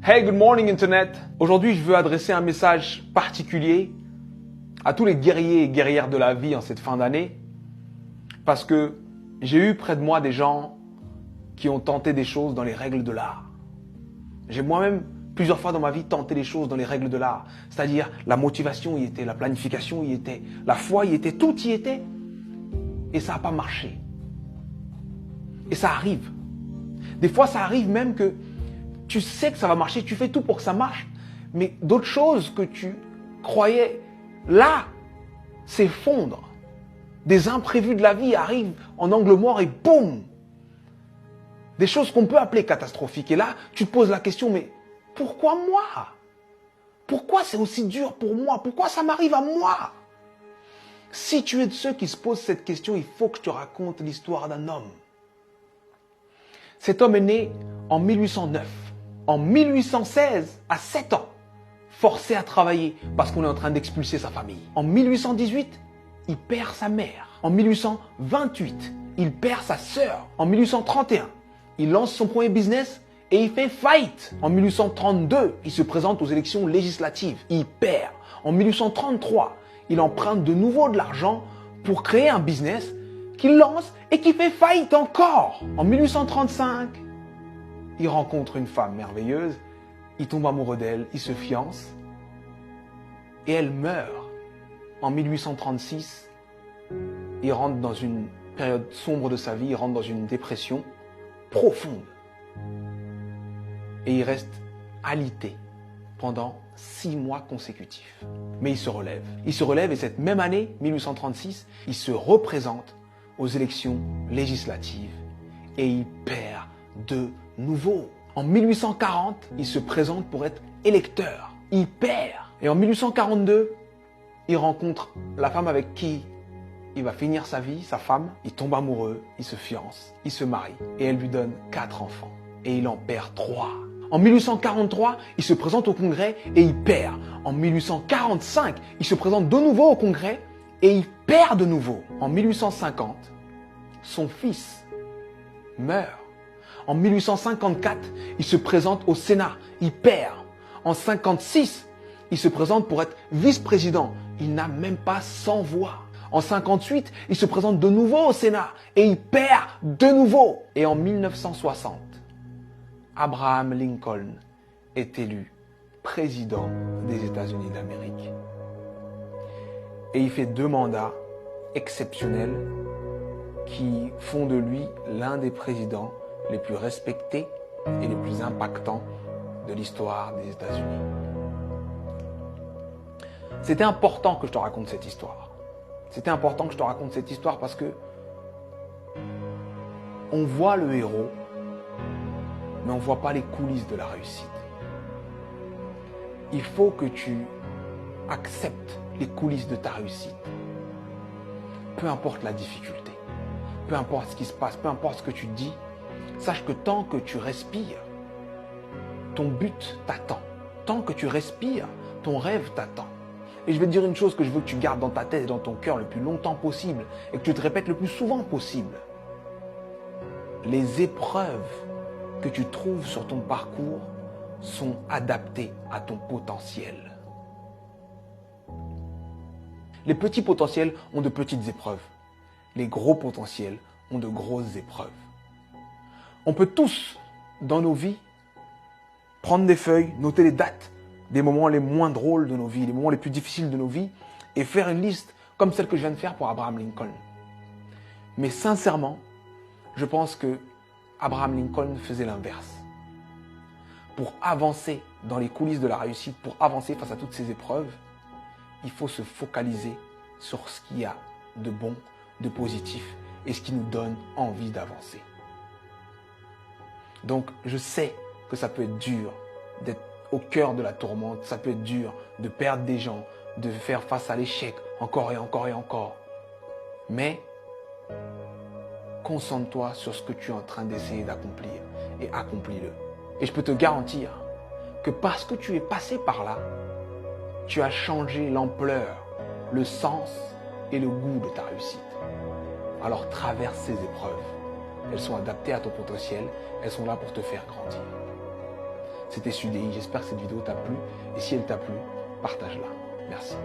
Hey, good morning Internet. Aujourd'hui, je veux adresser un message particulier à tous les guerriers et guerrières de la vie en cette fin d'année parce que j'ai eu près de moi des gens qui ont tenté des choses dans les règles de l'art. J'ai moi-même plusieurs fois dans ma vie tenté des choses dans les règles de l'art, c'est-à-dire la motivation y était, la planification y était, la foi y était, tout y était et ça n'a pas marché. Et ça arrive. Des fois, ça arrive même que tu sais que ça va marcher, tu fais tout pour que ça marche, mais d'autres choses que tu croyais là s'effondrent. Des imprévus de la vie arrivent en angle mort et boum! Des choses qu'on peut appeler catastrophiques. Et là, tu te poses la question, mais pourquoi moi? Pourquoi c'est aussi dur pour moi? Pourquoi ça m'arrive à moi? Si tu es de ceux qui se posent cette question, il faut que je te raconte l'histoire d'un homme. Cet homme est né en 1809. En 1816, à 7 ans, forcé à travailler parce qu'on est en train d'expulser sa famille. En 1818, il perd sa mère. En 1828, il perd sa sœur. En 1831, il lance son premier business et il fait faillite. En 1832, il se présente aux élections législatives. Il perd. En 1833, il emprunte de nouveau de l'argent pour créer un business qu'il lance et qui fait faillite encore. En 1835, il rencontre une femme merveilleuse, il tombe amoureux d'elle, il se fiance et elle meurt. En 1836, il rentre dans une période sombre de sa vie, il rentre dans une dépression profonde et il reste alité pendant 6 mois consécutifs. Mais il se relève. Il se relève et cette même année, 1836, il se représente aux élections législatives et il perd de nouveau. En 1840, il se présente pour être électeur. Il perd. Et en 1842, il rencontre la femme avec qui il va finir sa vie, sa femme. Il tombe amoureux, il se fiance, il se marie et elle lui donne 4 enfants. Et il en perd 3. En 1843, il se présente au Congrès et il perd. En 1845, il se présente de nouveau au Congrès et il perd de nouveau. En 1850, son fils meurt. En 1854, il se présente au Sénat, il perd. En 1956, il se présente pour être vice-président. Il n'a même pas 100 voix. En 1958, il se présente de nouveau au Sénat et il perd de nouveau. Et en 1960, Abraham Lincoln est élu président des États-Unis d'Amérique. Et il fait 2 mandats exceptionnels qui font de lui l'un des présidents les plus respectés et les plus impactants de l'histoire des États-Unis. C'était important que je te raconte cette histoire. C'était important que je te raconte cette histoire parce que on voit le héros, mais on ne voit pas les coulisses de la réussite. Il faut que tu acceptes les coulisses de ta réussite. Peu importe la difficulté, peu importe ce qui se passe, peu importe ce que tu dis, sache que tant que tu respires, ton but t'attend. Tant que tu respires, ton rêve t'attend. Et je vais te dire une chose que je veux que tu gardes dans ta tête et dans ton cœur le plus longtemps possible et que tu te répètes le plus souvent possible. Les épreuves que tu trouves sur ton parcours sont adaptées à ton potentiel. Les petits potentiels ont de petites épreuves. Les gros potentiels ont de grosses épreuves. On peut tous, dans nos vies, prendre des feuilles, noter les dates des moments les moins drôles de nos vies, les moments les plus difficiles de nos vies, et faire une liste comme celle que je viens de faire pour Abraham Lincoln. Mais sincèrement, je pense que Abraham Lincoln faisait l'inverse. Pour avancer dans les coulisses de la réussite, pour avancer face à toutes ces épreuves, il faut se focaliser sur ce qu'il y a de bon, de positif, et ce qui nous donne envie d'avancer. Donc, je sais que ça peut être dur d'être au cœur de la tourmente, ça peut être dur de perdre des gens, de faire face à l'échec encore et encore et encore. Mais, concentre-toi sur ce que tu es en train d'essayer d'accomplir et accomplis-le. Et je peux te garantir que parce que tu es passé par là, tu as changé l'ampleur, le sens et le goût de ta réussite. Alors traverse ces épreuves. Elles sont adaptées à ton potentiel, elles sont là pour te faire grandir. C'était SUDI. J'espère que cette vidéo t'a plu. Et si elle t'a plu, partage-la. Merci.